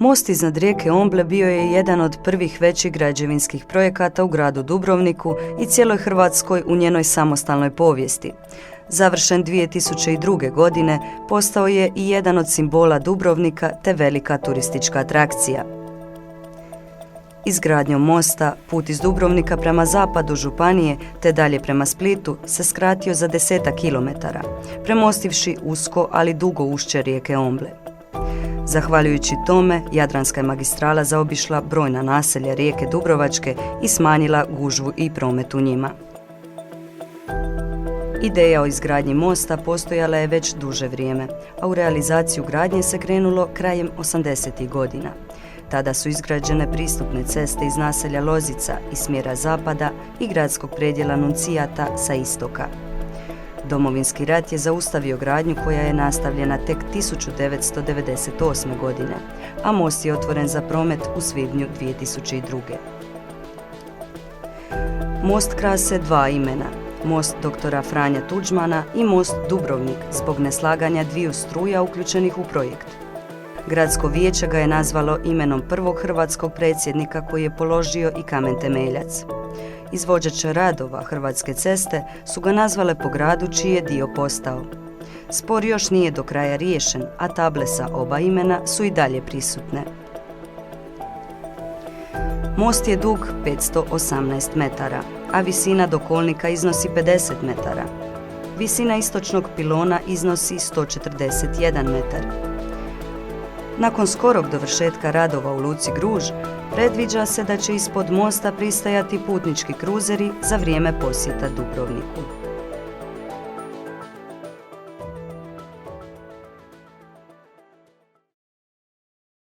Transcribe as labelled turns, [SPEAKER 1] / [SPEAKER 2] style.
[SPEAKER 1] Most iznad rijeke Omble bio je jedan od prvih većih građevinskih projekata u gradu Dubrovniku i cijeloj Hrvatskoj u njenoj samostalnoj povijesti. Završen 2002. godine, postao je i jedan od simbola Dubrovnika te velika turistička atrakcija. Izgradnjom mosta, put iz Dubrovnika prema zapadu županije te dalje prema Splitu se skratio za 10 kilometara, premostivši usko ali dugo ušće rijeke Omble. Zahvaljujući tome, Jadranska je magistrala zaobišla brojna naselja rijeke Dubrovačke i smanjila gužvu i promet u njima. Ideja o izgradnji mosta postojala je već duže vrijeme, a u realizaciju gradnje se krenulo krajem 80. godina. Tada su izgrađene pristupne ceste iz naselja Lozica iz smjera zapada i gradskog predjela Nuncijata sa istoka. Domovinski rat je zaustavio gradnju koja je nastavljena tek 1998. godine, a most je otvoren za promet u svibnju 2002. Most krase dva imena, most dr. Franja Tuđmana i most Dubrovnik zbog neslaganja dviju struja uključenih u projekt. Gradsko vijeće ga je nazvalo imenom prvog hrvatskog predsjednika koji je položio i kamen temeljac. Izvođač radova Hrvatske ceste su ga nazvale po gradu čiji je dio postao. Spor još nije do kraja riješen, a table sa oba imena su i dalje prisutne. Most je dug 518 metara, a visina do kolnika iznosi 50 metara. Visina istočnog pilona iznosi 141 metar. Nakon skorog dovršetka radova u luci Gruž, predviđa se da će ispod mosta pristajati putnički kruzeri za vrijeme posjeta Dubrovniku.